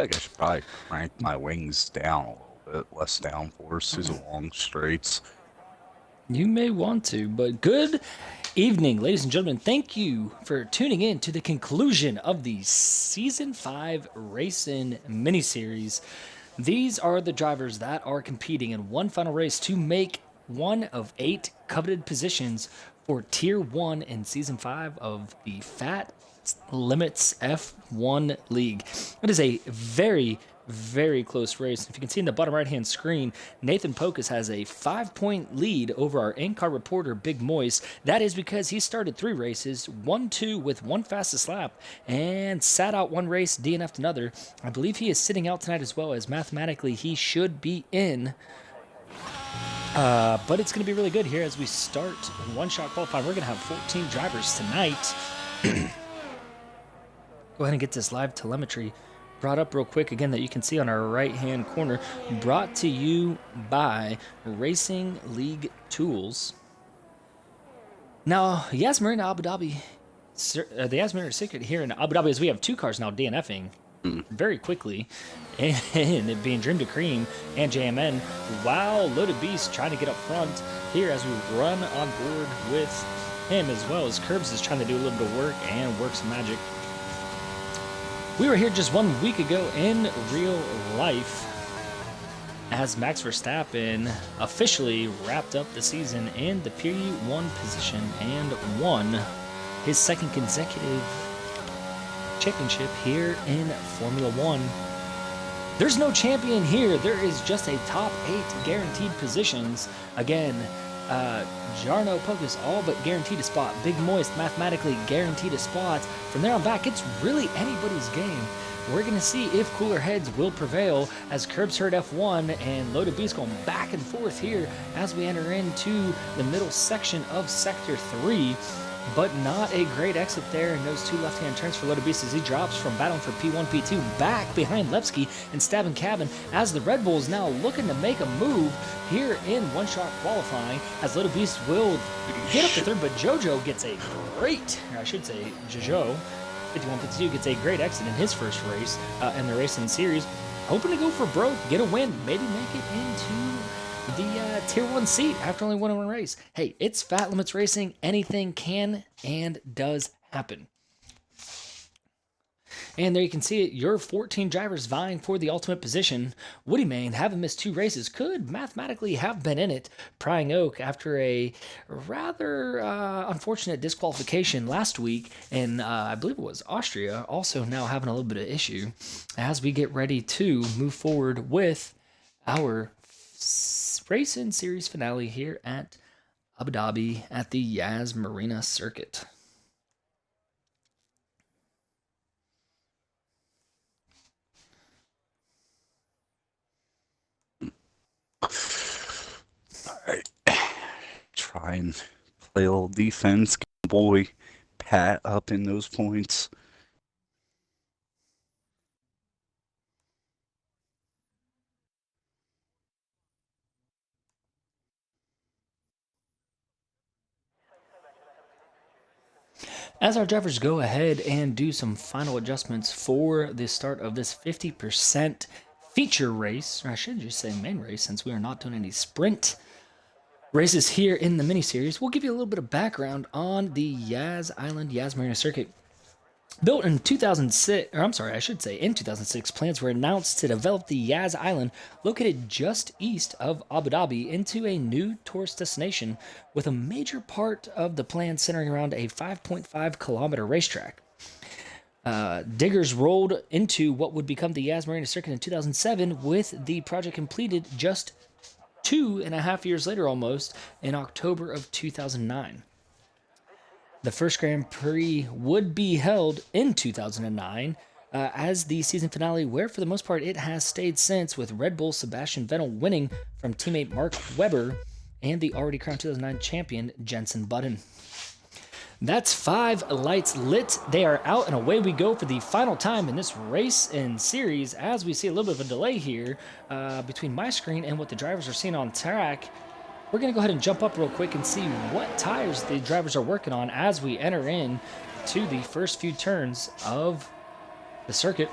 like I should probably crank my wings down a little bit, less downforce, these are long straights. You may want to, but good evening, ladies and gentlemen. Thank you for tuning in to the conclusion of the Season 5 Racing miniseries. These are the drivers that are competing in one final race to make one of 8 coveted positions for Tier 1 in Season 5 of the Fat Limits F1 League. It is a very close race. If you can see in the bottom right-hand screen, Nathan Pocus has a 5-point lead over our in-car reporter, Big Moist. That is because he started 3 races, 1-2 with one fastest lap, and sat out one race, DNF'd another. I believe he is sitting out tonight as well, as mathematically he should be in. But it's going to be really good here as we start one-shot qualifying. We're going to have 14 drivers tonight. Go ahead and get this live telemetry brought up real quick again that you can see on our right hand corner, brought to you by Racing League Tools. Now, Yas Marina Abu Dhabi, the Yas Marina circuit here in Abu Dhabi, is we have 2 cars now DNFing very quickly, and it being Dream to Cream and JMN, while Loaded Beast trying to get up front here as we run on board with him, as well as Curbs is trying to do a little bit of work and work some magic. We were here just 1 week ago in real life as Max Verstappen officially wrapped up the season in the P1 position and won his 2nd consecutive championship here in Formula 1. There's no champion here. There is just a top 8 guaranteed positions. Again, Jarno Pocus all but guaranteed a spot. Big Moist mathematically guaranteed a spot. From there on back, it's really anybody's game. We're going to see if cooler heads will prevail as Curbs Herd F1 and Loaded Beast going back and forth here as we enter into the middle section of Sector 3. But not a great exit there in those 2 left-hand turns for Loaded Beast as he drops from battling for P1, P2 back behind Lepsky and stabbing Cabin as the Red Bull is now looking to make a move here in one-shot qualifying as Loaded Beast will get up to 3rd, but Jojo gets a great, or I should say Jojo, 51-52 gets a great exit in his first race in the racing series, hoping to go for broke, get a win, maybe make it into the Tier 1 seat after only winning 1 race. Hey, it's Fat Limits Racing. Anything can and does happen. And there you can see it. Your 14 drivers vying for the ultimate position. Woody Main, having missed 2 races, could mathematically have been in it. Prying Oak, after a rather unfortunate disqualification last week in, I believe it was Austria, also now having a little bit of issue as we get ready to move forward with our Racing Series finale here at Abu Dhabi at the Yas Marina circuit. Alright. Try and play a little defense, get my boy Pat up in those points. As our drivers go ahead and do some final adjustments for the start of this 50% feature race, or I should just say main race, since we are not doing any sprint races here in the mini-series, we'll give you a little bit of background on the Yas Island, Yas Marina circuit. Built in 2006, or I'm sorry, I should say in 2006, plans were announced to develop the Yas Island, located just east of Abu Dhabi, into a new tourist destination, with a major part of the plan centering around a 5.5 kilometer racetrack. Diggers rolled into what would become the Yas Marina circuit in 2007, with the project completed just 2.5 years later almost, in October of 2009. The first Grand Prix would be held in 2009 as the season finale, where for the most part it has stayed since, with Red Bull Sebastian Vettel winning from teammate Mark Webber and the already crowned 2009 champion Jenson Button. That's 5 lights lit. They are out, and away we go for the final time in this race and series, as we see a little bit of a delay here between my screen and what the drivers are seeing on track. We're going to go ahead and jump up real quick and see what tires the drivers are working on as we enter in to the first few turns of the circuit.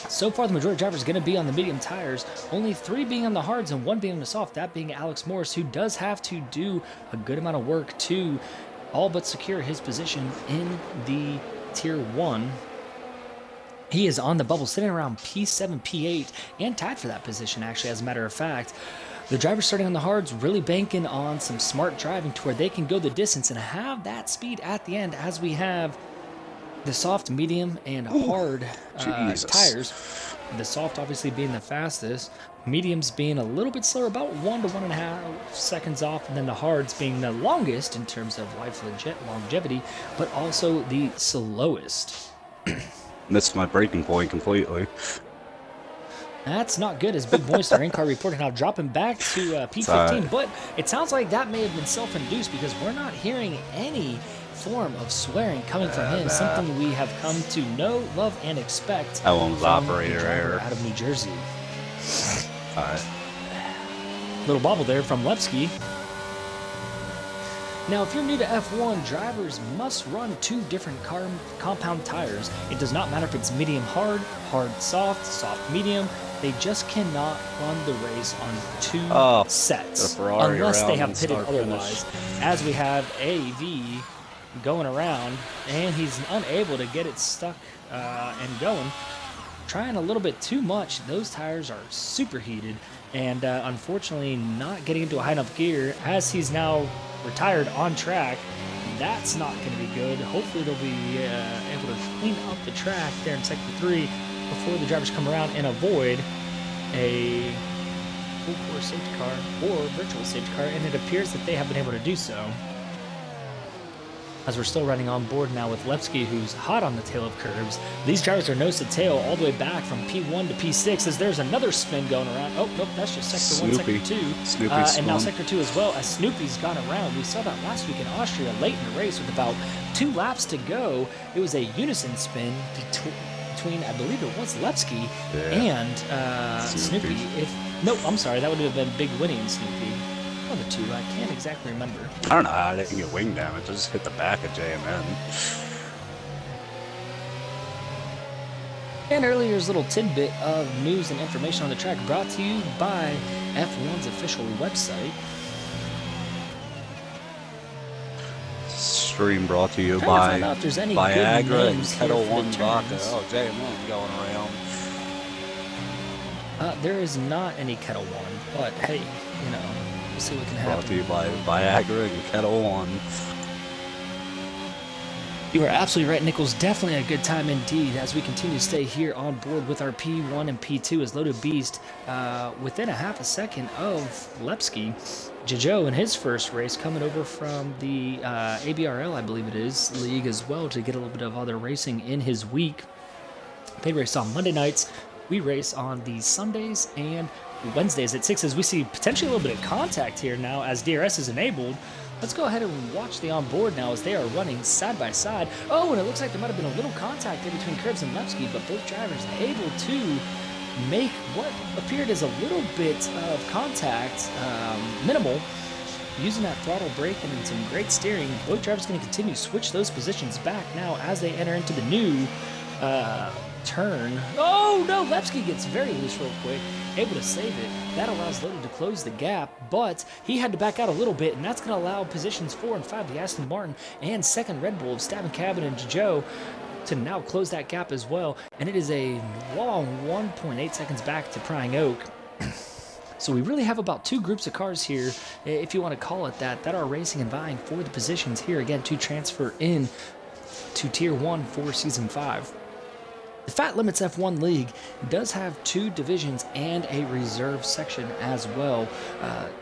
So far, the majority of drivers are going to be on the medium tires, only 3 being on the hards and 1 being on the soft, that being Alex Morris, who does have to do a good amount of work to all but secure his position in the Tier 1. He is on the bubble, sitting around P7, P8, and tied for that position, actually, as a matter of fact. The drivers starting on the hards really banking on some smart driving to where they can go the distance and have that speed at the end, as we have the soft, medium, and hard tires. The soft obviously being the fastest, mediums being a little bit slower, about 1 to 1.5 seconds off, and then the hards being the longest in terms of life longevity, but also the slowest. Missed my breaking point completely. That's not good, as Big Moist, our in-car reporter, now dropping back to P15, but it sounds like that may have been self-induced because we're not hearing any form of swearing coming from him, something we have come to know, love, and expect That one was from operator a driver error. out of New Jersey. Alright. Little bobble there from Lepsky. Now, if you're new to F1, drivers must run 2 different compound tires. It does not matter if it's medium hard, hard soft, soft medium. They just cannot run the race on 2 sets unless they have pitted otherwise. As we have AV going around, and he's unable to get it stuck and going. Trying a little bit too much. Those tires are superheated, and unfortunately not getting into a high enough gear as he's now retired on track. That's not going to be good. Hopefully they'll be able to clean up the track there in sector 3 before the drivers come around and avoid a full course safety car or virtual safety car, and it appears that they have been able to do so. As we're still running on board now with Lepsky, who's hot on the tail of curves. These drivers are nose to tail all the way back from P1 to P6 as there's another spin going around. Oh, nope, that's just sector 1, sector 2. And now sector 2 as well, as Snoopy's gone around. We saw that last week in Austria, late in the race with about 2 laps to go. It was a unison spin between I believe it was Lepsky and Snoopy. No, I'm sorry, that would have been Big Winnie and Snoopy. The 2, I can't exactly remember. I don't know how I didn't get wing damage. I just hit the back of JMN. And earlier's little tidbit of news and information on the track brought to you by F1's official website. Stream brought to you by Viagra and Kettle One Vodka. Oh, JMN going around. There is not any Kettle One, but hey, you know. We'll see what can happen. Brought to you by Viagra and Kettle One. You are absolutely right, Nichols. Definitely a good time indeed as we continue to stay here on board with our P1 and P2 as Loaded Beast within a half a second of Lepsky. Jojo in his first race coming over from the ABRL, I believe it is, league as well to get a little bit of other racing in his week. They race on Monday nights. We race on the Sundays and Wednesdays at 6 as we see potentially a little bit of contact here now as DRS is enabled. Let's go ahead and watch the onboard now as they are running side by side. Oh, and it looks like there might have been a little contact in between Krebs and Lepsky, but both drivers able to make what appeared as a little bit of contact, minimal, using that throttle brake and then some great steering. Both drivers going to continue to switch those positions back now as they enter into the new turn. Oh no, Lepsky gets very loose real quick, able to save it. That allows Loaded to close the gap, but he had to back out a little bit, and that's going to allow positions 4 and 5, the Aston Martin and second Red Bull of Stab and Cabin and Joe, to now close that gap as well. And it is a long 1.8 seconds back to Prying Oak. So we really have about 2 groups of cars here, if you want to call it that, that are racing and vying for the positions here again to transfer in to Tier 1 for Season 5. The Fat Limits F1 League does have 2 divisions and a reserve section as well,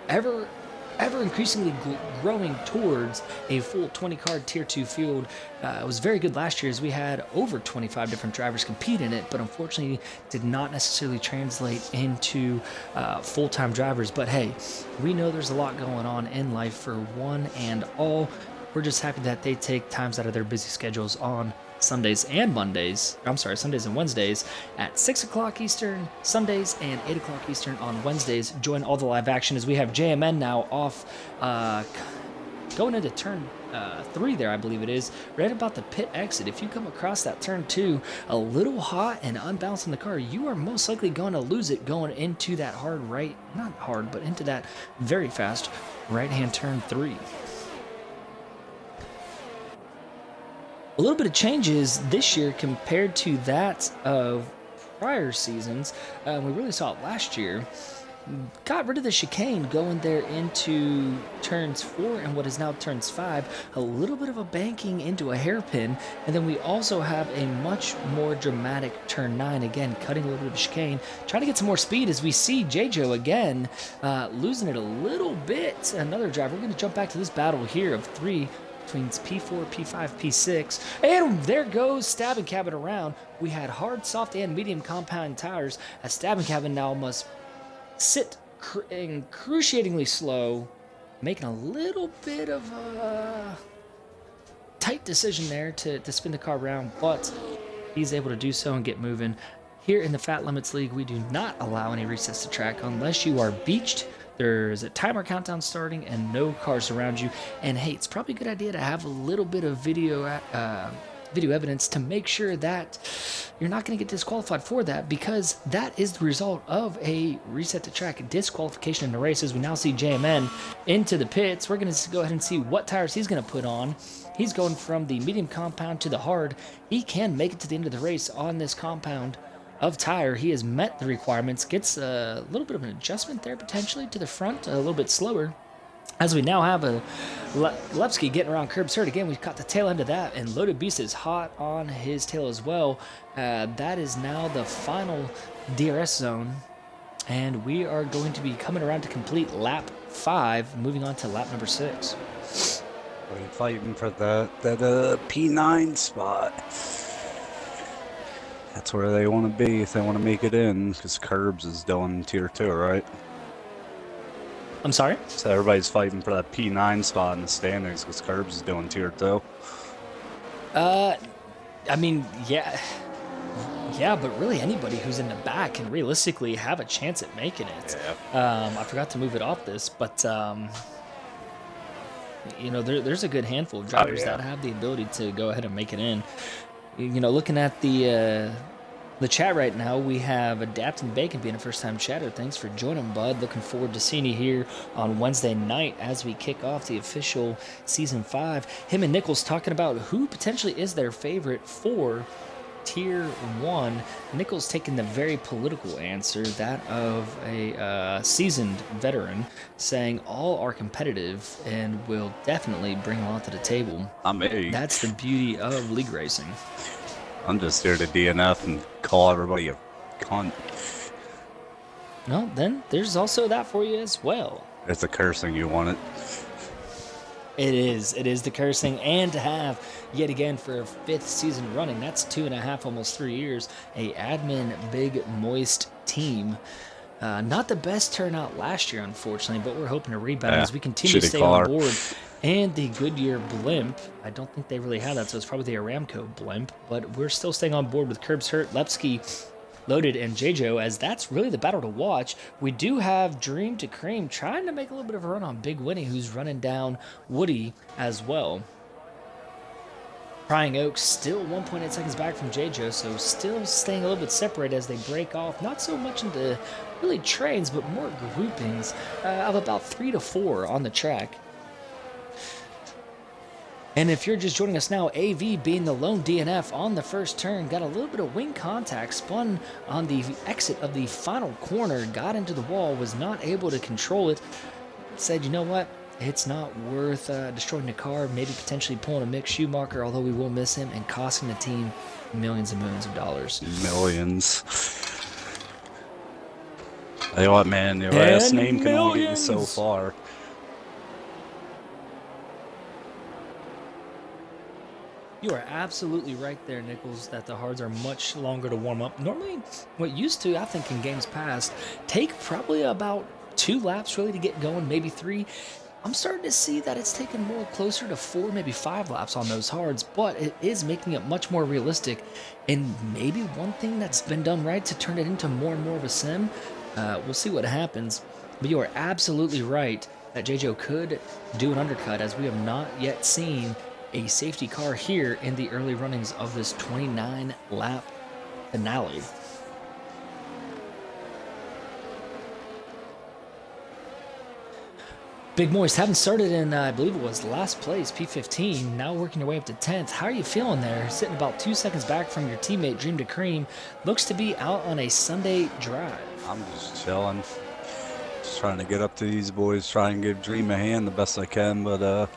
ever increasingly growing towards a full 20-car Tier 2 field. It was very good last year as we had over 25 different drivers compete in it, but unfortunately did not necessarily translate into full-time drivers. But hey, we know there's a lot going on in life for one and all. We're just happy that they take times out of their busy schedules on Sundays and Mondays, Sundays and Wednesdays at 6 o'clock Eastern, Sundays, and 8 o'clock Eastern on Wednesdays. Join all the live action as we have JMN now off, going into turn 3 there, I believe it is, right about the pit exit. If you come across that turn 2 a little hot and unbalanced in the car, you are most likely going to lose it going into that hard right, not hard, but into that very fast right-hand turn 3. A little bit of changes this year compared to that of prior seasons. We really saw it last year. Got rid of the chicane going there into turns 4 and what is now turns 5. A little bit of a banking into a hairpin. And then we also have a much more dramatic turn 9. Again, cutting a little bit of chicane. Trying to get some more speed as we see J-Jo again losing it a little bit. Another driver. We're going to jump back to this battle here of 3 between P4, P5, P6. And there goes Stabbing Cabin around. We had hard, soft, and medium compound tires. As Stabbing Cabin now must sit excruciatingly slow, making a little bit of a tight decision there to spin the car around, but he's able to do so and get moving. Here in the Fat Limits League, we do not allow any resets to track unless you are beached. There's a timer countdown starting and no cars around you. And hey, it's probably a good idea to have a little bit of video evidence to make sure that you're not going to get disqualified for that, because that is the result of a reset to track disqualification in the race. As we now see JMN into the pits, we're going to go ahead and see what tires he's going to put on. He's going from the medium compound to the hard. He can make it to the end of the race on this compound of tire. He has met the requirements, gets a little bit of an adjustment there potentially to the front, a little bit slower. As we now have a Lepsky getting around curbs hurt again, we've caught the tail end of that, and Loaded Beast is hot on his tail as well. That is now the final DRS zone, and we are going to be coming around to complete lap 5, moving on to lap number 6. We're fighting for that P9 spot. That's where they want to be if they want to make it in, because Curbs is doing tier 2, right? I'm sorry? So everybody's fighting for that P9 spot in the standings because Curbs is doing tier 2. I mean, yeah, but really anybody who's in the back can realistically have a chance at making it. Yeah. I forgot to move it off this, but you know, there's a good handful of drivers that have the ability to go ahead and make it in. You know, looking at the chat right now, we have Adapting Bacon being a first-time chatter. Thanks for joining, bud. Looking forward to seeing you here on Wednesday night as we kick off the official Season 5. Him and Nichols talking about who potentially is their favorite for Tier 1. Nichols taking the very political answer, that of a seasoned veteran, saying all are competitive and will definitely bring a lot to the table. That's the beauty of league racing. I'm just here to DNF and call everybody a cunt. No, then there's also that for you as well. It's a cursing, you want it. It is the cursing, and to have, yet again, for a 5th season running, that's 2.5, almost 3 years, a admin big moist team. Not the best turnout last year, unfortunately, but we're hoping to rebound as we continue to stay on board. And the Goodyear blimp, I don't think they really have that, so it's probably the Aramco blimp, but we're still staying on board with Curbs Hurt, Lepsky, Loaded, and J-Jo, as that's really the battle to watch. We do have Dream to Cream trying to make a little bit of a run on Big Winnie, who's running down Woody as well. Prying Oaks still 1.8 seconds back from J-Jo, so still staying a little bit separated as they break off. Not so much into really trains, but more groupings of about 3 to 4 on the track. And if you're just joining us now, AV being the lone DNF on the first turn, got a little bit of wing contact, spun on the exit of the final corner, got into the wall, was not able to control it, said, you know what, it's not worth destroying the car, maybe potentially pulling a Mick Schumacher, although we will miss him, and costing the team millions and millions of dollars. Millions. Tell you what, man, your last name can only get you so far. You are absolutely right there, Nichols, that the hards are much longer to warm up. Normally, what used to, I think in games past, take probably about 2 laps really to get going, maybe 3. I'm starting to see that it's taking more closer to 4, maybe 5 laps on those hards, but it is making it much more realistic. And maybe one thing that's been done right to turn it into more and more of a sim, we'll see what happens. But you are absolutely right. that JJ could do an undercut, as we have not yet seen a safety car here in the early runnings of this 29 lap finale. Big Moist haven't started in, I believe it was last place, P15, now working your way up to 10th. How are you feeling there? Sitting about 2 seconds back from your teammate, Dream to Cream. Looks to be out on a Sunday drive. I'm just chilling. Just trying to get up to these boys, try and give Dream a hand the best I can, but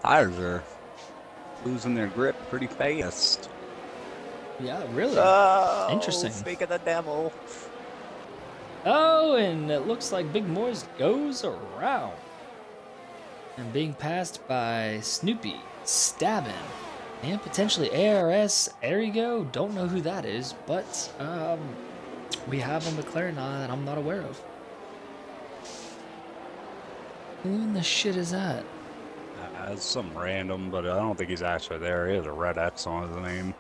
tires are losing their grip pretty fast. Yeah, really? Oh, Interesting. Speak of the devil. Oh, and it looks like Big Moist goes around. And being passed by Snoopy, Stabbin, and potentially ARS. There you go. Don't know who that is, but we have a McLaren that I'm not aware of. Who in the shit is that? It's some random, but I don't think he's actually there. He has a red X on his name.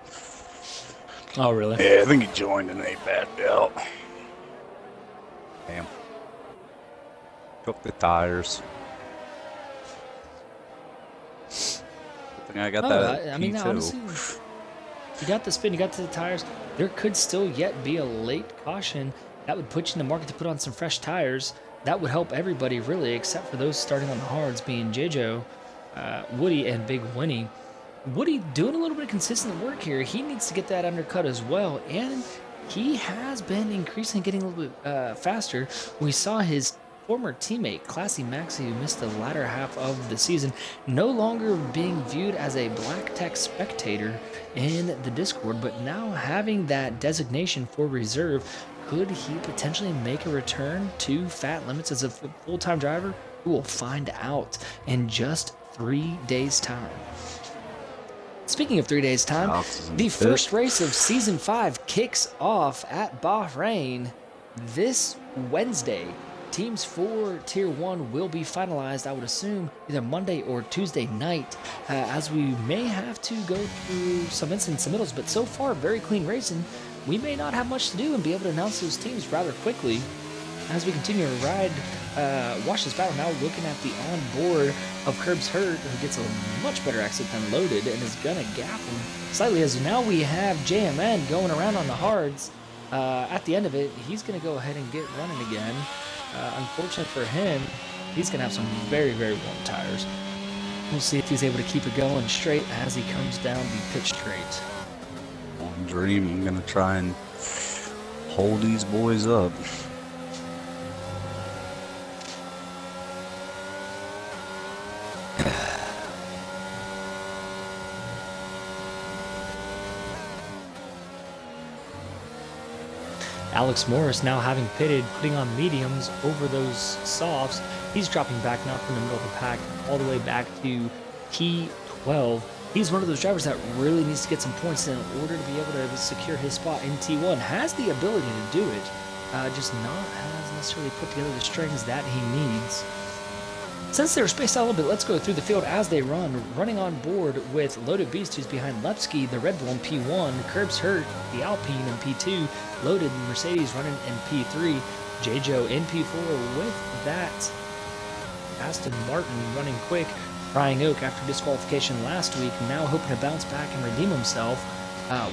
Oh, really? Yeah, I think he joined and they backed out. Damn. Took the tires. Good thing I got that. I mean, P2. honestly, you got the spin, you got to the tires. There could still yet be a late caution that would put you in the market to put on some fresh tires. That would help everybody, really, except for those starting on the hards, being JJ, Woody, and Big Winnie. Woody doing a little bit of consistent work here. He needs to get that undercut as well, and he has been increasingly getting a little bit faster. We saw his former teammate, Classy Maxi, who missed the latter half of the season, no longer being viewed as a black tech spectator in the Discord, but now having that designation for reserve. Could he potentially make a return to Fat Limits as a full-time driver? We will find out in just 3 days' time. Speaking of 3 days' time, the first race of Season 5 kicks off at Bahrain this Wednesday. Teams for Tier 1 will be finalized, I would assume, either Monday or Tuesday night, as we may have to go through some instant submittals, but so far, very clean racing. We may not have much to do and be able to announce those teams rather quickly. As we continue to ride, watch this battle now, looking at the onboard of Curbs Hurt, who gets a much better exit than Loaded and is going to gap him slightly, as now we have JMN going around on the hards. At the end of it, he's going to go ahead and get running again. Unfortunate for him, he's going to have some very, very warm tires. We'll see if he's able to keep it going straight as he comes down the pitch straight. On Dream, I'm going to try and hold these boys up. Alex Morris now having pitted, putting on mediums over those softs. He's dropping back now from the middle of the pack all the way back to T12. He's one of those drivers that really needs to get some points in order to be able to secure his spot in T1. Has the ability to do it, just not has necessarily put together the strings that he needs. Since they were spaced out a little bit, let's go through the field as they run. Running on board with Loaded Beast, who's behind Lepsky, the Red Bull in P1, Curbs Hurt, the Alpine in P2, Loaded Mercedes running in P3, JJ in P4 with that Aston Martin running quick. Brian Oak, after disqualification last week, now hoping to bounce back and redeem himself,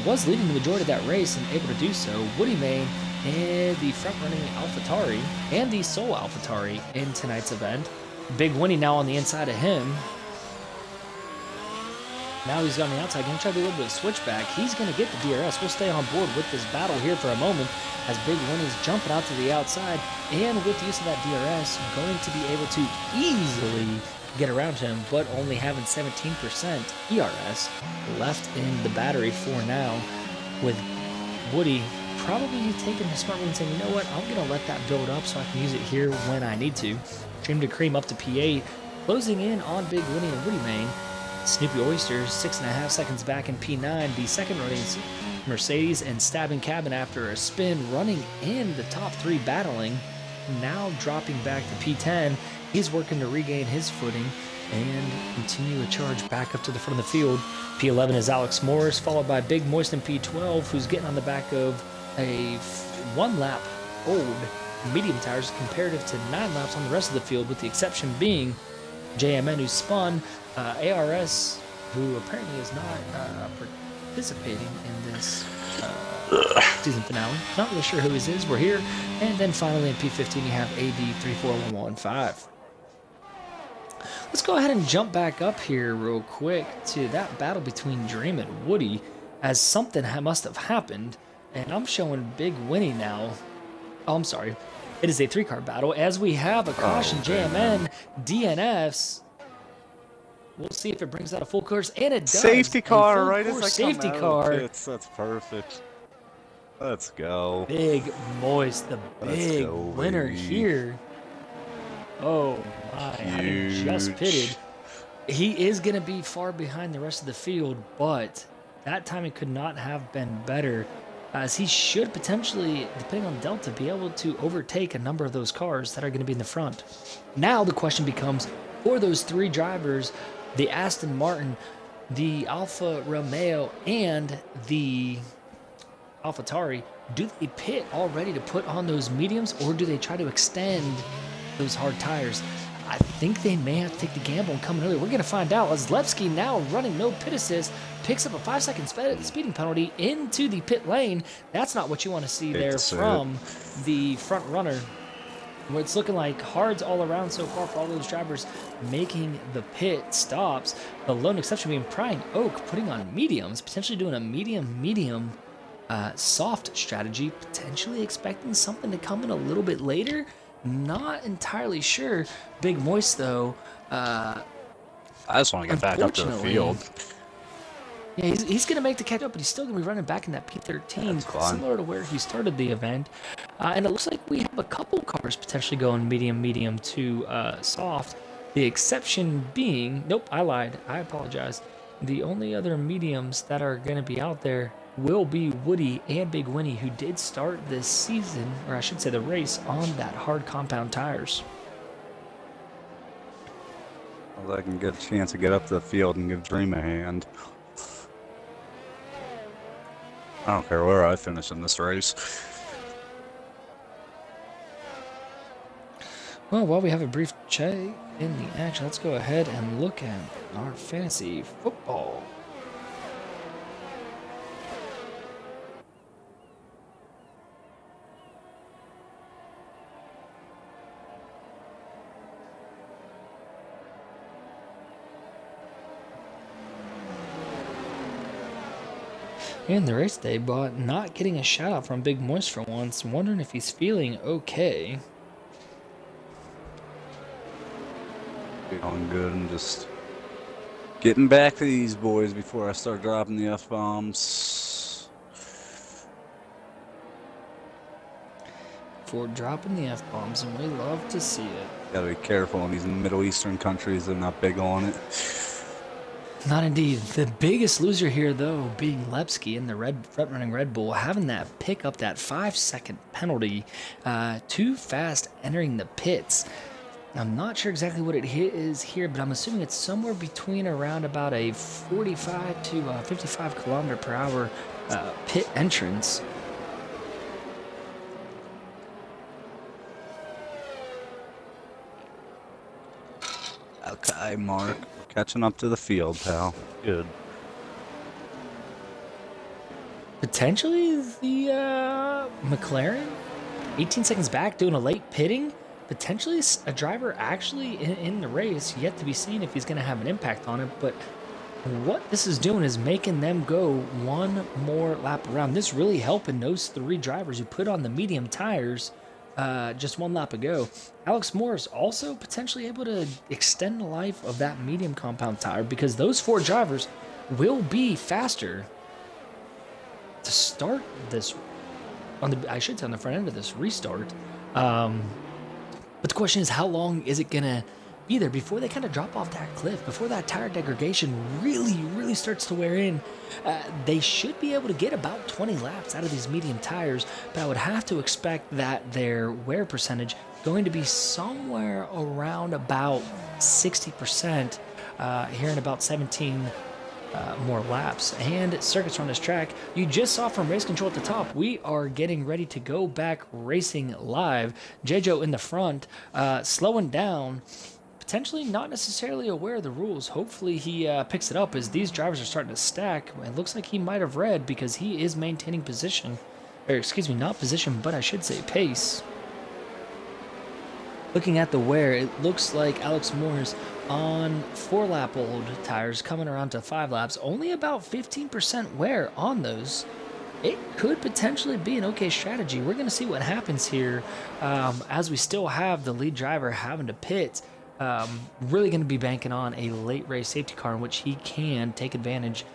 was leading the majority of that race and able to do so. Woody Main and the front-running AlphaTauri and the sole AlphaTauri in tonight's event. Big Winnie now on the inside of him. Now he's on the outside. Going to try to do a little bit of switchback. He's going to get the DRS. We'll stay on board with this battle here for a moment as Big Winnie's jumping out to the outside. And with the use of that DRS, going to be able to easily get around him, but only having 17% ERS left in the battery for now, with Woody probably taking the smart move and saying, you know what, I'm going to let that build up so I can use it here when I need to. Dream to Cream up to P8, closing in on Big Winnie and Woody Main. Snoopy Oysters 6.5 seconds back in P9, the second running Mercedes and Stabbing Cabin after a spin, running in the top three, battling, now dropping back to P10. He's working to regain his footing and continue a charge back up to the front of the field. P11 is Alex Morris, followed by Big Moist in P12, who's getting on the back of a one lap old medium tires comparative to 9 laps on the rest of the field, with the exception being JMN, who spun, ARS, who apparently is not participating in this season finale. Not really sure who his is. We're here. And then finally in P15, you have AD34115. Let's go ahead and jump back up here real quick to that battle between Dream and Woody, as something must have happened. And I'm showing Big Winnie now. Oh, I'm sorry. It is a 3-car battle, as we have a caution. JMN DNFs. We'll see if it brings out a full course, and it does. Safety car, right as I safety come out car. of the pits. That's perfect. Let's go. Big Moist, the big winner baby. here. Oh my, having just pitted. He is going to be far behind the rest of the field, but that timing could not have been better, as he should potentially, depending on Delta, be able to overtake a number of those cars that are going to be in the front. Now the question becomes, for those 3 drivers, the Aston Martin, the Alfa Romeo, and the AlphaTauri, do they pit all ready to put on those mediums, or do they try to extend those hard tires? I think they may have to take the gamble and come in early. We're going to find out, as Lepsky, now running no pit assist, picks up a 5-second speeding penalty into the pit lane. That's not what you want to see there from the front runner. Where it's looking like hards all around so far for all those drivers making the pit stops. The lone exception being Prying Oak, putting on mediums, potentially doing a medium soft strategy, potentially expecting something to come in a little bit later. Not entirely sure. Big Moist, though, I just want to get back up to the field. Yeah, he's going to make the catch up, but he's still going to be running back in that P13, similar to where he started the event. And it looks like we have a couple cars potentially going medium to soft. The exception being, nope, I lied. I apologize. The only other mediums that are going to be out there will be Woody and Big Winnie, who did start this season, or I should say the race, on that hard compound tires. Well, I can get a chance to get up to the field and give Dream a hand. I don't care where I finish in this race. Well, while we have a brief check in the action, let's go ahead and look at our fantasy football. And the race day, but not getting a shout out from Big Moist for once. Wondering if he's feeling okay. Feeling good and just getting back to these boys before I start dropping the F-bombs. For dropping the F-bombs, and we love to see it. Gotta be careful in these Middle Eastern countries, they're not big on it. Not indeed. The biggest loser here, though, being Lepsky in the front-running Red Bull, having that pick up that 5-second penalty, too fast entering the pits. I'm not sure exactly what it is here, but I'm assuming it's somewhere between around about a 45 to 55 kilometer per hour pit entrance. Okay, Mark. Catching up to the field, pal. Good. Potentially the McLaren, 18 seconds back, doing a late pitting. Potentially a driver actually in the race, yet to be seen if he's going to have an impact on it. But what this is doing is making them go one more lap around. This really helping those 3 drivers who put on the medium tires just 1 lap ago. Alex Morris also potentially able to extend the life of that medium compound tire, because those 4 drivers will be faster to start this on the, I should say, on the front end of this restart. But the question is, how long is it gonna be there before they kind of drop off that cliff, before that tire degradation really starts to wear in? They should be able to get about 20 laps out of these medium tires, but I would have to expect that their wear percentage going to be somewhere around about 60% here in about 17 more laps and circuits on this track. You just saw from race control at the top, we are getting ready to go back racing live. JJ in the front, slowing down, potentially not necessarily aware of the rules. Hopefully he picks it up as these drivers are starting to stack. It looks like he might have read because he is maintaining position, or excuse me, not position, but I should say pace. Looking at the wear, it looks like Alex Moore's on 4-lap old tires coming around to 5 laps, only about 15% wear on those. It could potentially be an okay strategy. We're going to see what happens here as we still have the lead driver having to pit. Really going to be banking on a late race safety car in which he can take advantage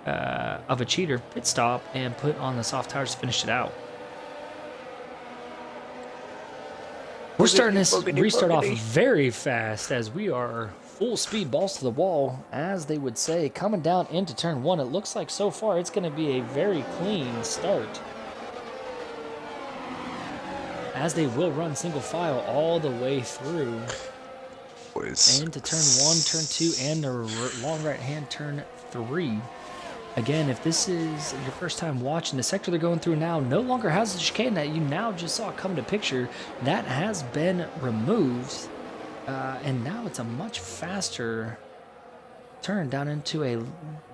of a cheater, pit stop, and put on the soft tires to finish it out. We're starting to restart off very fast as we are full speed, balls to the wall, as they would say, coming down into turn 1. It looks like so far it's going to be a very clean start, as they will run single file all the way through into turn 1, turn 2, and the long right hand turn 3. Again, if this is your first time watching, the sector they're going through now no longer has the chicane that you now just saw come to picture. That has been removed, and now it's a much faster turn down into a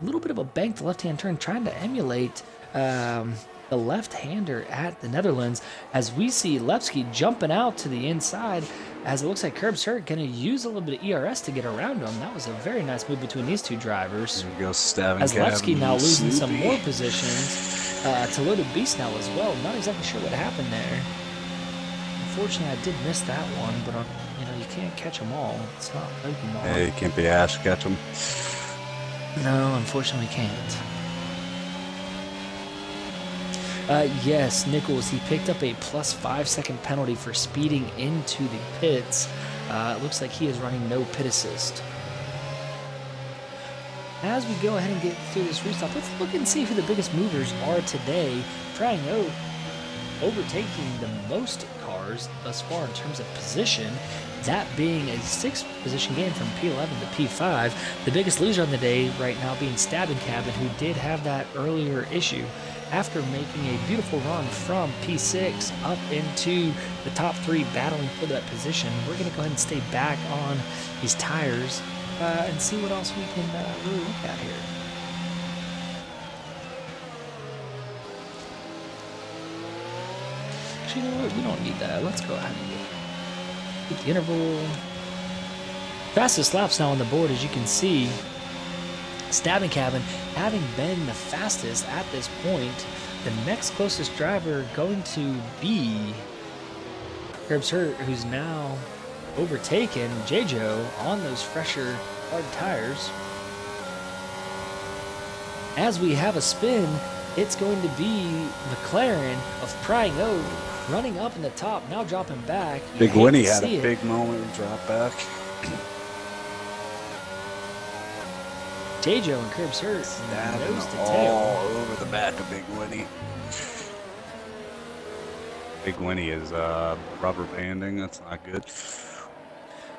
little bit of a banked left-hand turn, trying to emulate the left-hander at the Netherlands, as we see Lepsky jumping out to the inside, as it looks like Curbs Hurt going to use a little bit of ERS to get around him. That was a very nice move between these two drivers. There you go, stabbing as Lepsky now losing Snoopy. some more positions to Loaded Beast now as well. Not exactly sure what happened there. Unfortunately, I did miss that one, but you know, you can't catch them all. It's not Pokemon. Hey, you can't be Ash, catch them. No, unfortunately can't. Yes, Nichols, he picked up a plus 5-second penalty for speeding into the pits. It looks like he is running no pit assist. As we go ahead and get through this restop, let's look and see who the biggest movers are today. Trying out overtaking the most cars thus far in terms of position, that being a 6th position gain from P11 to P5. The biggest loser on the day right now being Stabbing Cabin, who did have that earlier issue. After making a beautiful run from P6 up into the top 3 battling for that position, we're going to go ahead and stay back on these tires and see what else we can really look at here. Actually, you know what? We don't need that. Let's go ahead and get the interval. Fastest laps now on the board, as you can see. Stabbing Cabin having been the fastest at this point. The next closest driver going to be Curbs Hurt, who's now overtaken JJ on those fresher hard tires. As we have a spin, it's going to be McLaren of Prying Oak running up in the top, now dropping back. Big Winnie had a big moment to drop back. JJ and Curbs Hurt nose to tail. All over the back of Big Winnie. Big Winnie is rubber banding. That's not good.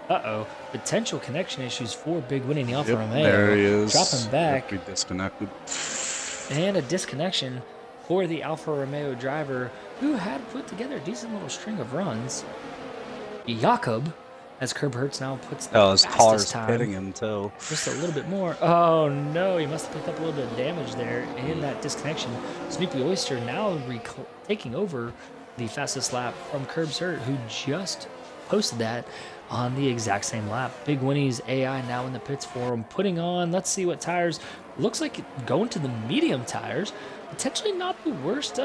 Uh-oh. Potential connection issues for Big Winnie in the Alfa Romeo. There he is. Dropping back. Be disconnected. And a disconnection for the Alfa Romeo driver, who had put together a decent little string of runs. Jakob, as Curb Hurts now puts the his fastest car's time. hitting him too. Just a little bit more. Oh no, he must have picked up a little bit of damage there in that disconnection. Snoopy Oyster now taking over the fastest lap from Curbs Hurt, who just posted that on the exact same lap. Big Winnie's AI now in the pits for him, putting on, let's see what tires. Looks like going to the medium tires. Potentially not the worst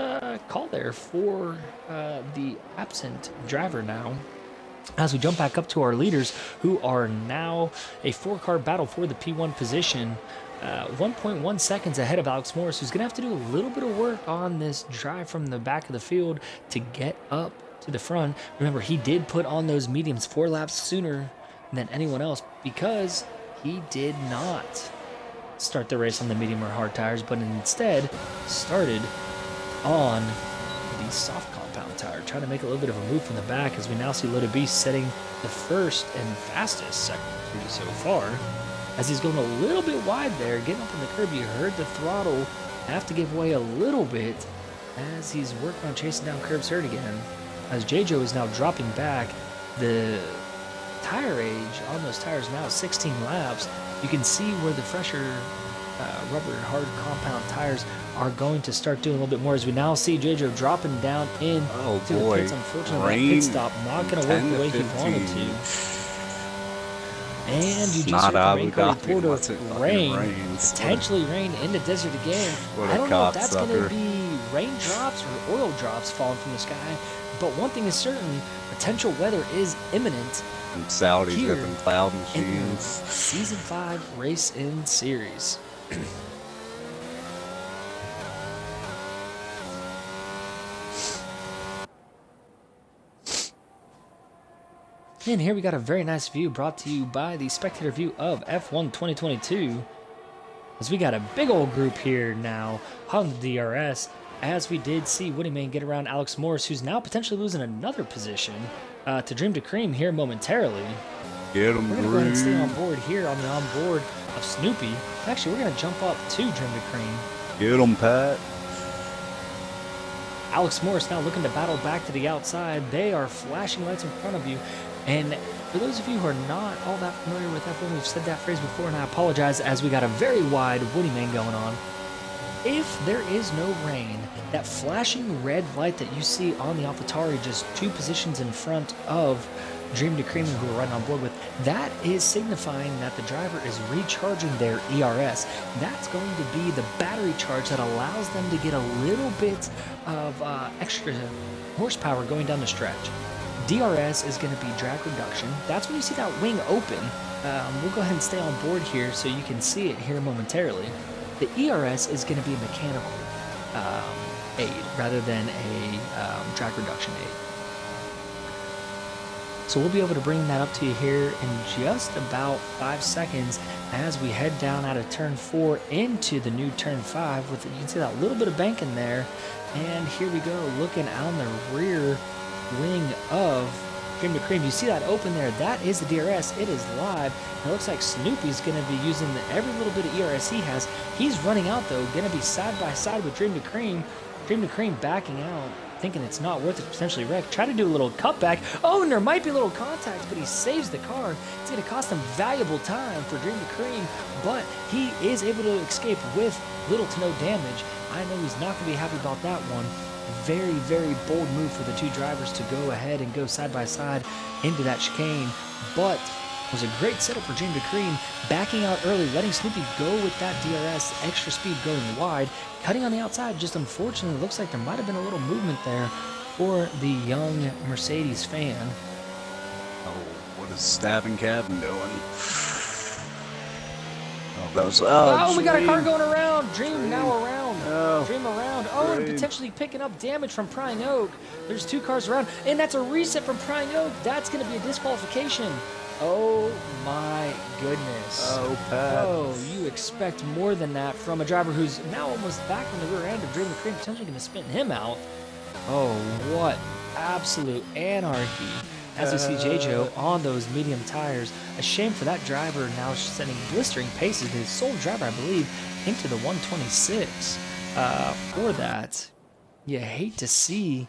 call there for the absent driver now. As we jump back up to our leaders, who are now a 4-car battle for the P1 position, 1.1 seconds ahead of Alex Morris, who's going to have to do a little bit of work on this drive from the back of the field to get up to the front. Remember, he did put on those mediums 4 laps sooner than anyone else because he did not start the race on the medium or hard tires, but instead started on the soft compound tire, trying to make a little bit of a move from the back, as we now see Loaded Beast setting the first and fastest sector so far. as he's going a little bit wide there, getting up on the curb. You heard the throttle have to give way a little bit as he's working on chasing down Curb's hurt again. As JoJo is now dropping back, the tire age on those tires now is 16 laps. You can see where the fresher rubber hard compound tires are going to start doing a little bit more, as we now see JoJo dropping down in to the pits. Unfortunately, that pit stop not going to work the way he wanted to. And you just heard the rain call report of rain, potentially rain in the desert again. I don't know if that's going to be raindrops or oil drops falling from the sky, but one thing is certain, potential weather is imminent. And Saudi's got them cloud machines. Season 5 Race in Series. And here we got a very nice view brought to you by the spectator view of F1 2022. As we got a big old group here now on the DRS, as we did see Woody Man get around Alex Morris, who's now potentially losing another position to Dream to Cream here momentarily. Get him, we're going to go ahead and stay on board here on the onboard of Snoopy. Actually, we're going to jump up to Dream to Cream. Get him, Pat. Alex Morris now looking to battle back to the outside. They are flashing lights in front of you. And for those of you who are not all that familiar with F1, we've said that phrase before, and I apologize, as we got a very wide Woody Man going on. If there is no rain, that flashing red light that you see on the AlphaTauri just 2 positions in front of Dream to Cream, who we're riding on board with, that is signifying that the driver is recharging their ERS. That's going to be the battery charge that allows them to get a little bit of extra horsepower going down the stretch. DRS is going to be drag reduction. That's when you see that wing open. We'll go ahead and stay on board here so you can see it here momentarily. The ERS is going to be a mechanical aid rather than a drag reduction aid. So we'll be able to bring that up to you here in just about 5 seconds as we head down out of turn 4 into the new turn 5. With, you can see that little bit of banking there. And here we go, looking on the rear wing of Dream to Cream. You see that open there? That is the DRS. It is live. And it looks like Snoopy's going to be using every little bit of ERS he has. He's running out, though, going to be side by side with Dream to Cream. Dream to Cream backing out, thinking it's not worth it to potentially wreck. Try to do a little cutback. Oh, and there might be a little contact, but he saves the car. It's going to cost him valuable time for Dream to Cream, but he is able to escape with little to no damage. I know he's not going to be happy about that one. Very, very bold move for the 2 drivers to go ahead and go side by side into that chicane, but it was a great setup for Dream to Cream, backing out early, letting Snoopy go with that DRS, extra speed going wide, cutting on the outside. Just unfortunately, looks like there might have been a little movement there for the young Mercedes fan. Oh, what is Stabbing Cabin doing? Oh, that was, oh, we got a car going around. Dream now around. Oh, Dream around. Oh, and potentially picking up damage from Prying Oak. There's 2 cars around, and that's a reset from Prying Oak. That's going to be a disqualification. Oh my goodness. Oh, Pat. Oh, you expect more than that from a driver who's now almost back on the rear end of Dream to Cream, potentially going to spin him out. Oh, what absolute anarchy. As we see JoJo on those medium tires. A shame for that driver, now setting blistering paces. His sole driver, I believe, into the 126 for that. You hate to see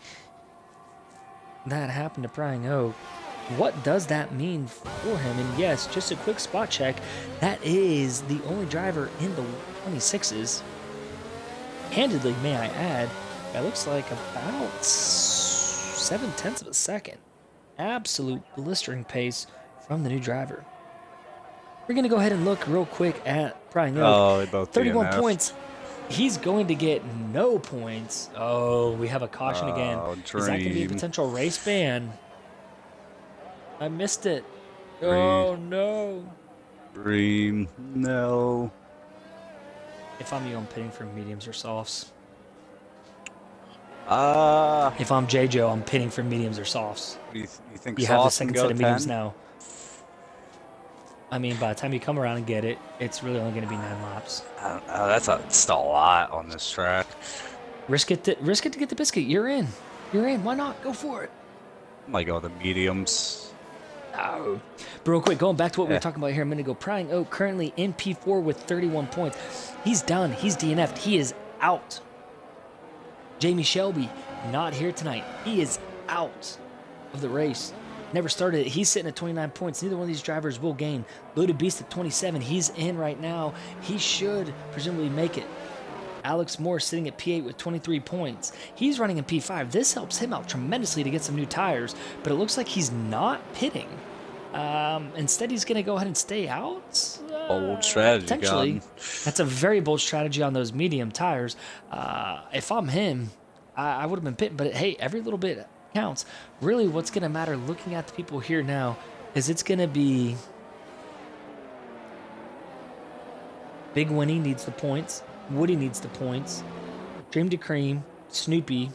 that happen to Prying Oak. What does that mean for him? And yes, just a quick spot check. That is the only driver in the 26s. Handedly, may I add, that looks like about 0.7 of a second. Absolute blistering pace from the new driver. We're going to go ahead and look real quick at Prying Oak. Oh, they both 31 DNF. points. He's going to get no points. Oh, we have a caution again. Is that going to be a potential race ban? I missed it. Oh, no. Dream, no. If I'm you, I'm pitting for mediums or softs. Ah. If I'm JoJo, I'm pitting for mediums or softs. You think You have the Sauce second can set go of mediums 10? now. I mean, by the time you come around and get it, it's really only going to be 9 laps. I don't know. That's still a lot on this track. Risk it to get the biscuit. You're in. You're in. Why not? Go for it. I might go with the mediums. Oh. But real quick, going back to what we were talking about here a minute ago, Prying Oak currently in P4 with 31 points. He's done. He's DNF'd. He is out. Jamie Shelby, not here tonight. He is out of the race. Never started it. He's sitting at 29 points. Neither one of these drivers will gain. Loaded Beast at 27. He's in right now. He should presumably make it. Alex Moore sitting at P8 with 23 points. He's running in P5. This helps him out tremendously to get some new tires, but it looks like he's not pitting. Instead, he's going to go ahead and stay out. Bold strategy, Potentially. God. That's a very bold strategy on those medium tires. If I'm him, I would have been pitting, but hey, every little bit counts. Really, what's going to matter looking at the people here now is it's going to be Big Winnie needs the points. Woody needs the points. Dream to Cream, Snoopy.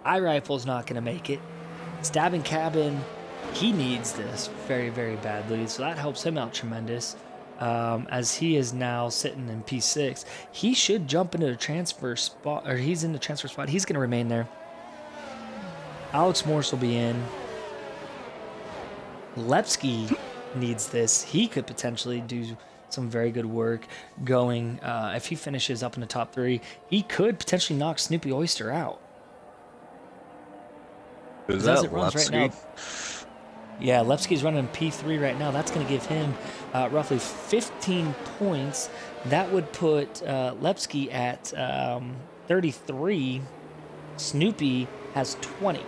iRifle's not going to make it. Stabbing Cabin, he needs this very, very badly, so that helps him out tremendous. As he is now sitting in P6, he should jump into a transfer spot, or he's in the transfer spot. He's going to remain there. Alex Morse will be in. Lepsky needs this. He could potentially do some very good work going. If he finishes up in the top 3, he could potentially knock Snoopy Oyster out. Is that runs Lepsky? right now. Yeah, Lepsky's running P3 right now. That's going to give him roughly 15 points. That would put Lepsky at 33. Snoopy has 20.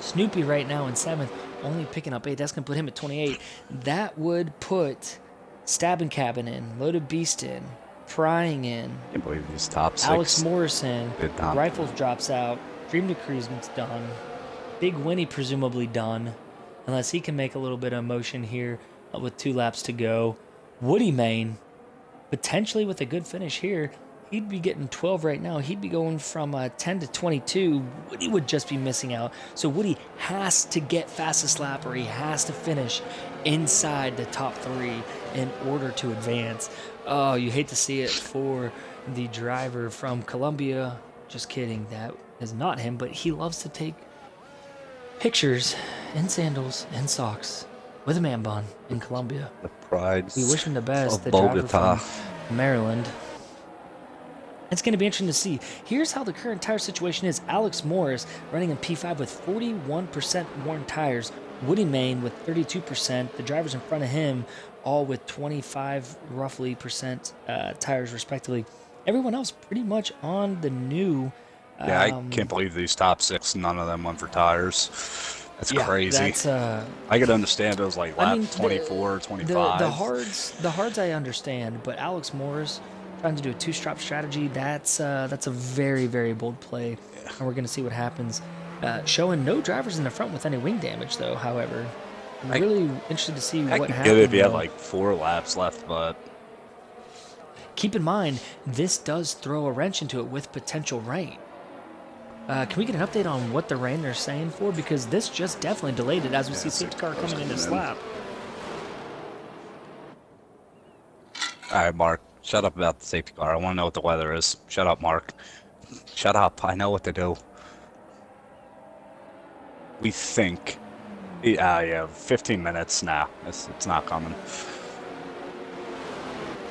Snoopy right now in 7th, only picking up 8. That's going to put him at 28. That would put Stabbing Cabin in, Loaded Beast in, Prying in. I can't believe these top 6. Alex Morrison, did not. Rifles drops out, Dream to Cruisement's done. Big Winnie presumably done, unless he can make a little bit of motion here with 2 laps to go. Woody Main, potentially with a good finish here, he'd be getting 12 right now. He'd be going from 10 to 22. Woody would just be missing out. So Woody has to get fastest lap, or he has to finish inside the top 3 in order to advance. Oh, you hate to see it for the driver from Colombia. Just kidding. That is not him, but he loves to take pictures in sandals and socks with a man bun in Colombia. The pride. We wish him the best. of The driver Bogota. from Maryland. It's going to be interesting to see. Here's how the current tire situation is. Alex Morris running in P5 with 41% worn tires. Woody Main with 32%. The drivers in front of him all with 25 roughly percent tires respectively. Everyone else pretty much on the new. Yeah, I can't believe these top 6, none of them went for tires. That's crazy. That's, I could understand if it was like lap I mean, 24, 25. The hards I understand, but Alex Morris trying to do a 2-strap strategy, that's a very, very bold play, and we're going to see what happens. Showing no drivers in the front with any wing damage, though, however. I'm really interested to see what happens. I get it if you have like 4 laps left, but keep in mind, this does throw a wrench into it with potential rain. Can we get an update on what the rain they're saying for? Because this just definitely delayed it as we see safety car coming in this lap. All right, Mark, shut up about the safety car. I want to know what the weather is. Shut up, Mark. Shut up. I know what to do. We think. Yeah, 15 minutes. Nah, it's not coming.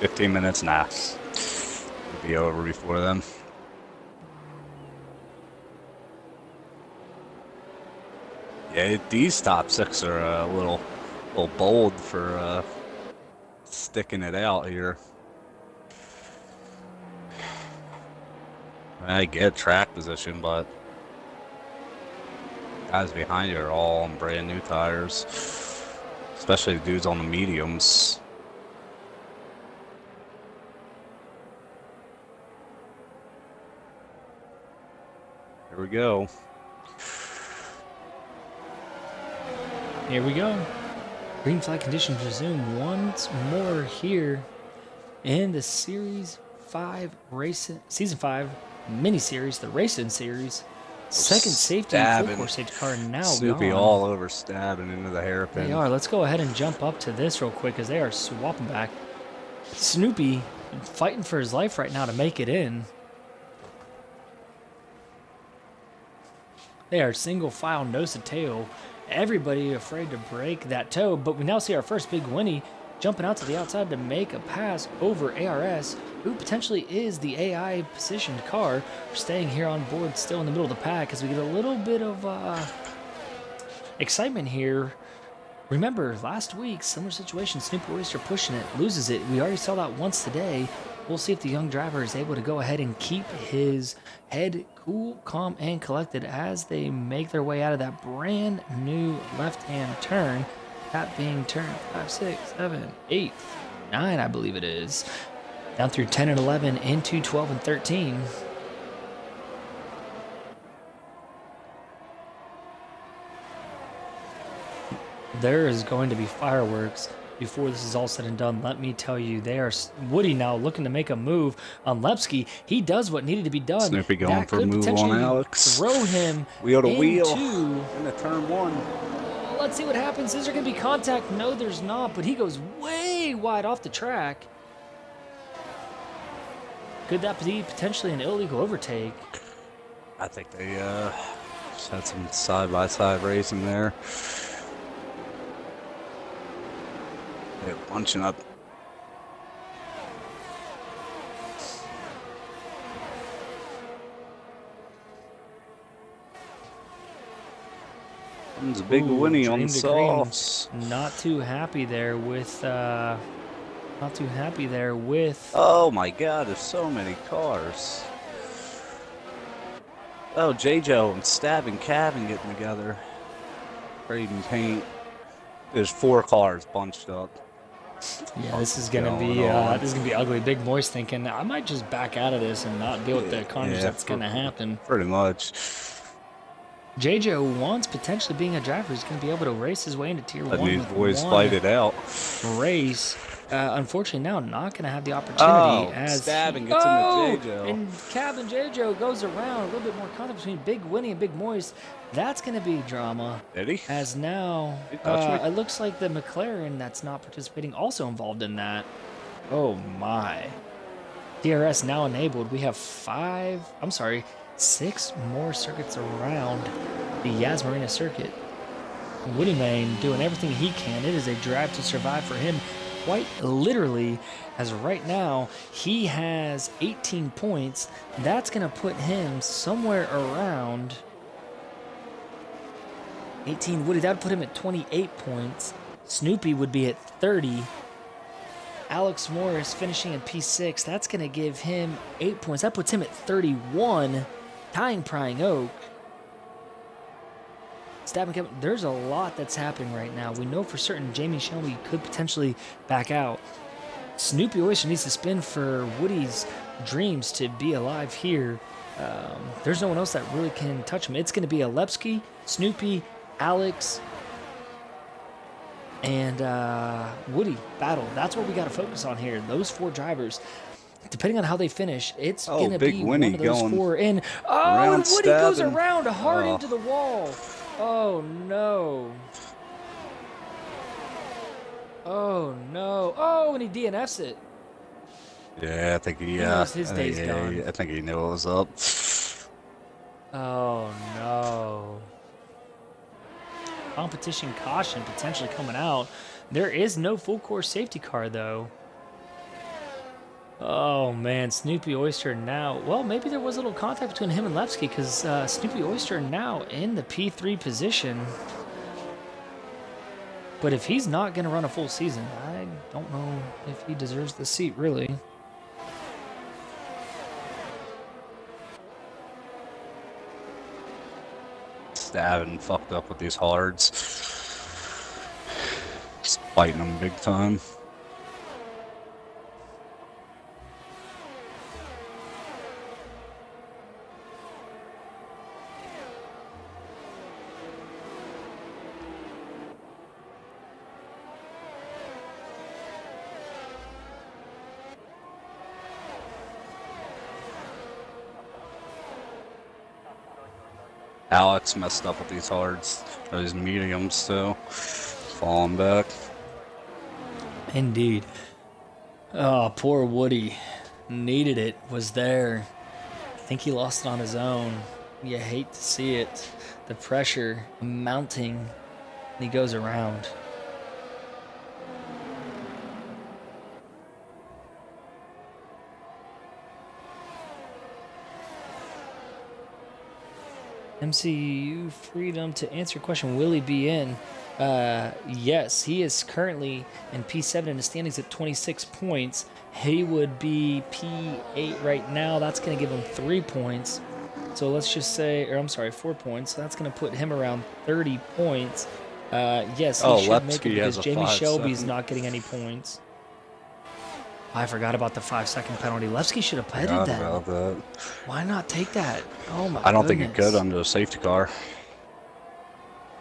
15 minutes. Nah. It'll be over before then. Yeah, these top 6 are a little bold for sticking it out here. I get track position, but guys behind you are all on brand new tires, especially the dudes on the mediums. Here we go. Here we go. Green flag conditions resume once more here in the Series 5 Season 5 mini-series, the Racing Series. Second safety, full course safety car now Snoopy gone. all over stabbing into the hairpin. They are. Let's go ahead and jump up to this real quick as they are swapping back. Snoopy fighting for his life right now to make it in. They are single file nose to tail Everybody afraid to break that toe, but we now see our first big Winnie jumping out to the outside to make a pass over ARS, who potentially is the AI positioned car. We're staying here on board still in the middle of the pack as we get a little bit of excitement here. Remember, last week, similar situation, Snoopy Oyster pushing it, loses it. We already saw that once today. We'll see if the young driver is able to go ahead and keep his head cool, calm, and collected as they make their way out of that brand new left-hand turn. That being turn 5, 6, 7, 8, 9, I believe it is. Down through 10 and 11 into 12 and 13. There is going to be fireworks before this is all said and done. Let me tell you, they are Woody now looking to make a move on Lepsky. He does what needed to be done. Snoopy going for a move on Alex. Throw him wheel to into, wheel into turn 1. Let's see what happens. Is there going to be contact? No, there's not, but he goes way wide off the track. Could that be potentially an illegal overtake? I think they just had some side-by-side racing there. They're bunching up. Comes a big Winnie on the softs. Not too happy there with. Not too happy there with. Oh my God! There's so many cars. Oh, J-Jo and Stab and Cabin getting together, trading paint. There's 4 cars bunched up. Yeah, this is gonna be ugly. Big Moist thinking I might just back out of this and not deal with the carnage that's gonna happen. Pretty much. JJ wants potentially being a driver. He's gonna be able to race his way into Tier 1. These boys fight it out. Race. Unfortunately, now not gonna have the opportunity as Stabbing gets into JJ. And Cab and JJ goes around. A little bit more contact between Big Winnie and Big Moist. That's going to be drama. Did he? As now, it looks like the McLaren that's not participating also involved in that. Oh my. DRS now enabled. We have 6 more circuits around the Yas Marina circuit. Woody Main doing everything he can. It is a drive to survive for him, quite literally, as right now he has 18 points. That's going to put him somewhere around 18. Woody, that would put him at 28 points. Snoopy would be at 30. Alex Morris finishing in P6. That's going to give him 8 points. That puts him at 31, tying Prying Oak. Stabbing Kevin. There's a lot that's happening right now. We know for certain Jamie Shelby could potentially back out. Snoopy Oyster needs to spin for Woody's dreams to be alive here. There's no one else that really can touch him. It's going to be a Lepsky, Snoopy, Alex, and Woody battle. That's what we got to focus on here. Those 4 drivers. Depending on how they finish, it's going to be one of those 4 in. Oh, and Woody goes around hard into the wall. Oh, no. Oh, no. Oh, and he DNFs it. Yeah, I think he knows his day's gone. I think he knew what was up. Oh, no. Competition caution potentially coming out. There is no full course safety car, though. Oh, man. Snoopy Oyster now. Well, maybe there was a little contact between him and Lepsky because Snoopy Oyster now in the P3 position. But if he's not going to run a full season, I don't know if he deserves the seat, really. Stabbing fucked up with these hards. Just fighting them big time. Alex messed up with these hards, those mediums too, falling back. Indeed. Oh, poor Woody. Needed it, was there. I think he lost it on his own. You hate to see it. The pressure mounting And he goes around. MCU Freedom to answer your question, will he be in? Yes, he is currently in P7 in the standings at 26 points. He would be P8 right now. That's going to give him 3 points. So let's just say, or I'm sorry, 4 points. So that's going to put him around 30 points. Yes, he should make it because Jamie Shelby's not getting any points. I forgot about the 5-second penalty. Levski should have pitted that. About that. Why not take that? Oh my! I don't think goodness. it could under a safety car.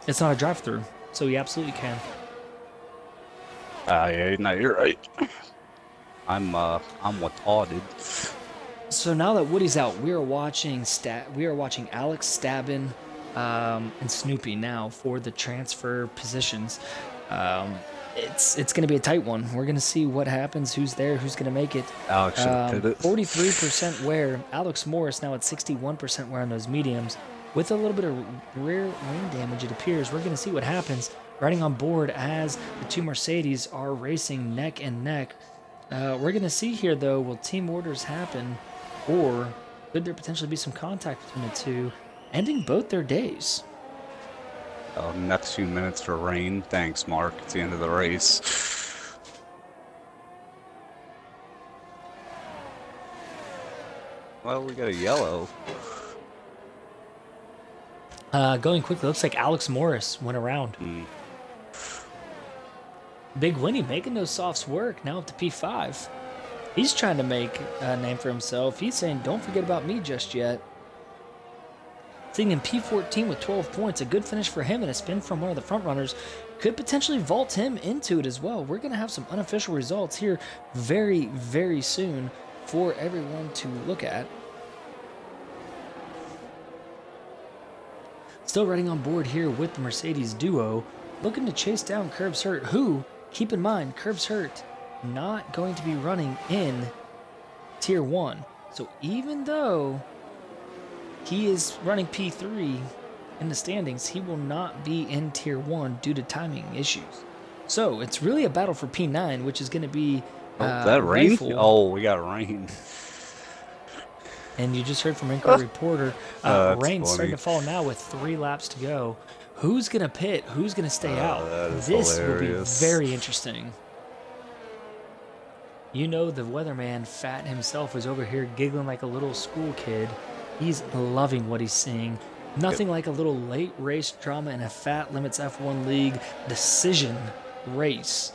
It's not a drive-through, so he absolutely can. Yeah, no, you're right. I'm retarded. So now that Woody's out, we are watching Alex Stabin and Snoopy now for the transfer positions. It's going to be a tight one. We're going to see what happens, who's there, who's going to make it. Alex should have pitted. 43% wear. Alex Morris now at 61% wear on those mediums. With a little bit of rear wing damage, it appears. We're going to see what happens. Riding on board as the two Mercedes are racing neck and neck. We're going to see here, though, will team orders happen, or could there potentially be some contact between the two, ending both their days? Next few minutes for rain. Thanks, Mark. It's the end of the race. Well, we got a yellow. Going quickly, looks like Alex Morris went around. Big Winnie making those softs work, now up to P5. He's trying to make a name for himself. He's saying, don't forget about me just yet. Sitting in P14 with 12 points, a good finish for him and a spin from one of the front runners could potentially vault him into it as well. We're going to have some unofficial results here very, very soon for everyone to look at. Still riding on board here with the Mercedes duo, looking to chase down Curbs Hurt, who, keep in mind, Curbs Hurt not going to be running in Tier 1. So even though he is running P3 in the standings, he will not be in Tier 1 due to timing issues. So it's really a battle for P9, which is going to be that rain? Rifle. Oh, we got rain. And you just heard from in-car reporter, rain's starting funny. to fall now with 3 laps to go. Who's going to pit? Who's going to stay out? That is This hilarious. will be very interesting. You know the weatherman, Fat himself, is over here giggling like a little school kid. He's loving what he's seeing. Nothing like a little late race drama in a Fat Limits F1 League decision race.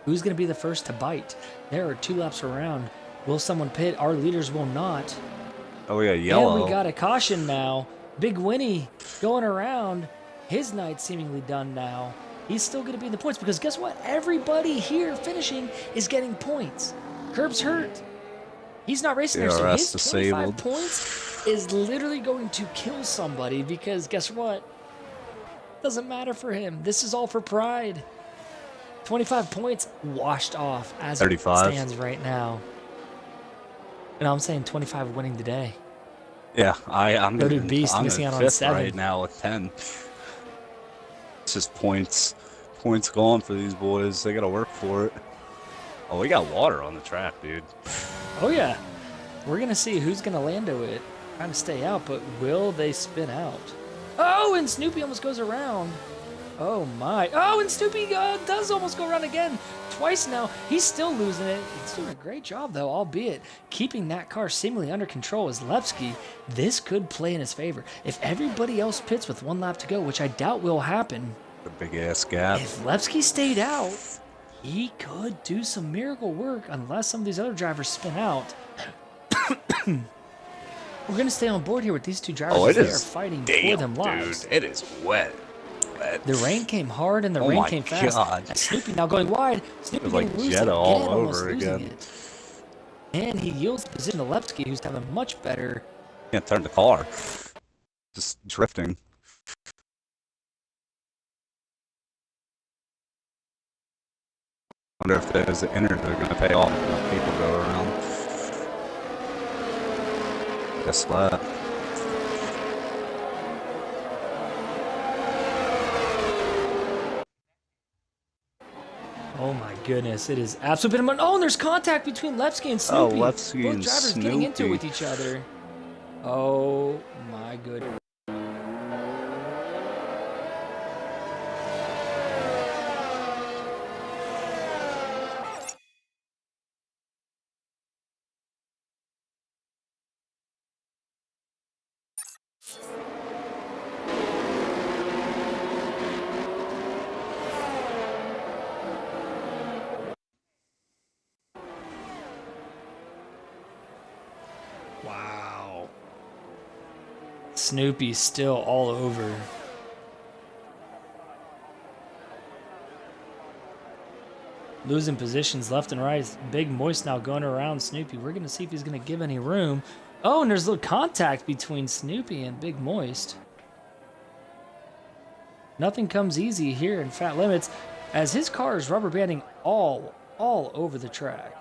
Who's going to be the first to bite? There are 2 laps around. Will someone pit? Our leaders will not. Oh, we got yellow. And we got a caution now. Big Winnie going around. His night's seemingly done now. He's still going to be in the points because guess what? Everybody here finishing is getting points. Curbs Hurt. He's not racing there, so his 25 points is literally going to kill somebody because guess what? Doesn't matter for him. This is all for pride. 25 points washed off as 35. it stands right now. And I'm saying 25 winning today. Yeah, I'm Loaded Beast I'm missing in out on fifth 7. right now with 10. It's just points gone for these boys. They got to work for it. Oh, we got water on the track, dude. Oh, yeah. We're going to see who's going to lando it. Trying to stay out, but will they spin out? Oh, and Snoopy almost goes around. Oh, my. Oh, and Snoopy does almost go around again. Twice now. He's still losing it. He's doing a great job, though, albeit keeping that car seemingly under control as Lepsky. This could play in his favor. If everybody else pits with 1 lap to go, which I doubt will happen. The big-ass gap. If Lepsky stayed out, he could do some miracle work unless some of these other drivers spin out. We're going to stay on board here with these 2 drivers as they are fighting for them lives. Dude, it is wet. The rain came hard and the rain came fast. God. And Snoopy now going wide. Snoopy It was like getting loose Jetta again, all almost over losing again. it. And he yields the position to Lepsky, who's having much better. Can't turn the car. Just drifting. Wonder if there's an inner they're gonna pay off when people go around. Guess that. goodness, it is absolutely been. Oh, and there's contact between Lepsky and Oh, Snoopy. Lepsky Both and drivers getting into it Snoopy. with each other. Oh my goodness. Wow. Snoopy's still all over. Losing positions left and right. Big Moist now going around Snoopy. We're going to see if he's going to give any room. Oh, and there's a little contact between Snoopy and Big Moist. Nothing comes easy here in Fat Limits as his car is rubber banding all over the track.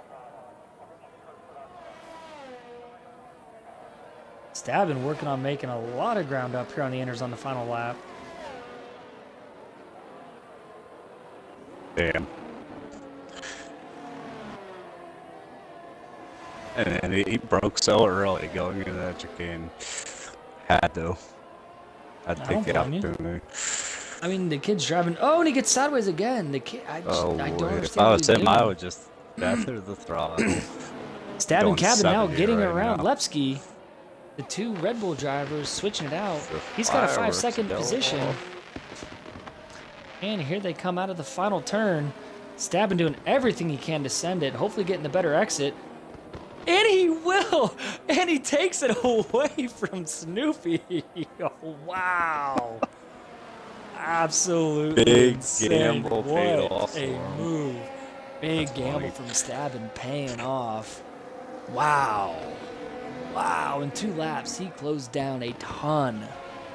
Stabbin working on making a lot of ground up here on the inners on the final lap. Damn. And he broke so early going into that chicane. Had to take the opportunity. I mean, the kid's driving. Oh, and he gets sideways again. The kid, I don't understand. If I was him, I would just after the throttle. Stabbin Cabin now getting right around now. Lepsky. The two Red Bull drivers switching it out. He's got a 5-second position. And here they come out of the final turn. Stabbin doing everything he can to send it, hopefully getting the better exit. And he will! And he takes it away from Snoopy. Oh, wow. Absolutely Big insane. gamble paid What off. a move. Big gamble from Stabbin paying off. Wow. Wow, in 2 laps, he closed down a ton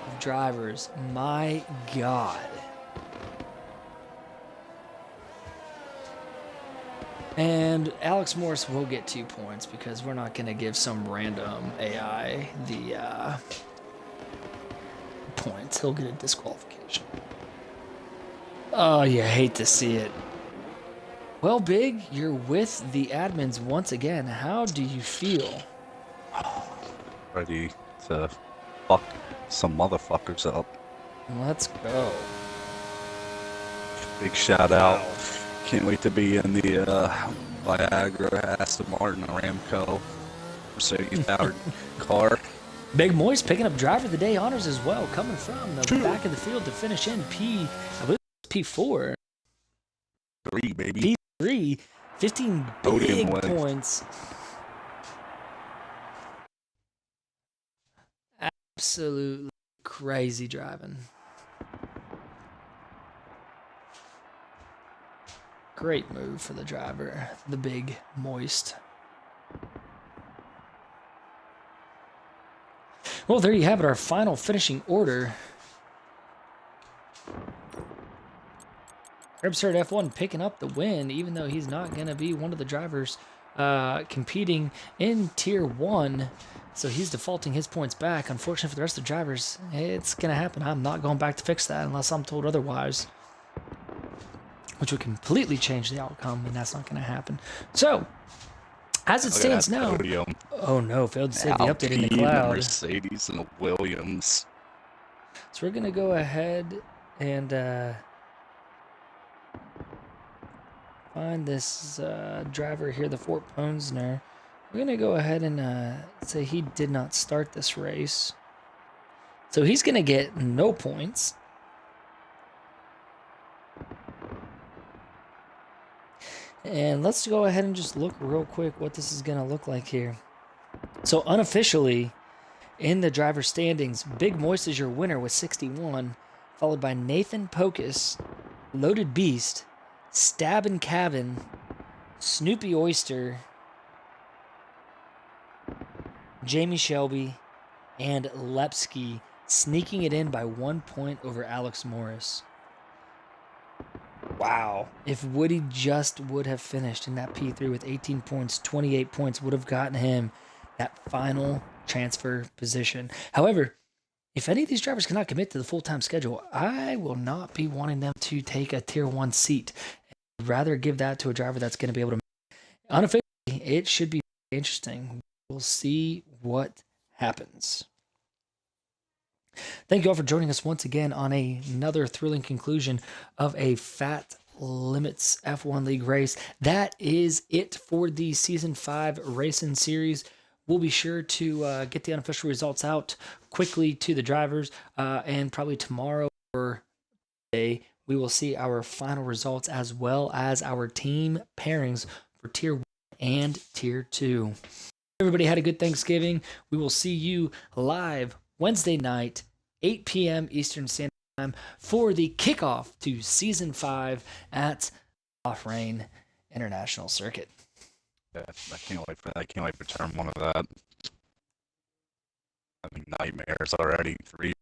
of drivers. My God. And Alex Morris will get 2 points because we're not going to give some random AI the points. He'll get a disqualification. Oh, you hate to see it. Well, Big, you're with the admins once again. How do you feel? Ready to fuck some motherfuckers up. Let's go. Big shout out. Can't wait to be in the Viagra Aston Martin Aramco Mercedes powered car. Big Moist picking up driver of the day honors as well, coming from the back of the field to finish in I believe P4. 3, baby. P3, 15 big points. Absolutely crazy driving. Great move for the driver, the Big Moist. Well, there you have it, our final finishing order. Absurd F1 picking up the win, even though he's not going to be one of the drivers competing in Tier 1. So he's defaulting his points back. Unfortunately for the rest of the drivers, it's going to happen. I'm not going back to fix that unless I'm told otherwise, which would completely change the outcome, and that's not going to happen. So, as it stands now... Podium. Oh no, failed to save the update in the cloud. A Mercedes and a Williams. So we're going to go ahead and find this driver here, the Fort Ponsner. We're going to go ahead and say he did not start this race. So he's going to get no points. And let's go ahead and just look real quick what this is going to look like here. So unofficially, in the driver standings, Big Moist is your winner with 61, followed by Nathan Pocus, Loaded Beast, Stabbin' Cabin, Snoopy Oyster, Jamie Shelby, and Lepsky, sneaking it in by 1 point over Alex Morris. Wow. If Woody just would have finished in that P3 with 18 points, 28 points would have gotten him that final transfer position. However, if any of these drivers cannot commit to the full-time schedule, I will not be wanting them to take a Tier 1 seat. I'd rather give that to a driver that's going to be able to. Unofficially, it should be interesting. We'll see what happens. Thank you all for joining us once again on another thrilling conclusion of a Fat Limits F1 League race. That is it for the Season 5 Racing Series. We'll be sure to get the unofficial results out quickly to the drivers, and probably tomorrow or today we will see our final results as well as our team pairings for Tier 1 and Tier 2. Everybody had a good Thanksgiving. We will see you live Wednesday night, 8 p.m. Eastern Standard Time for the kickoff to Season 5 at Bahrain International Circuit. Yeah, I can't wait for that. I can't wait for turn 1 of that. I mean, nightmares already. 3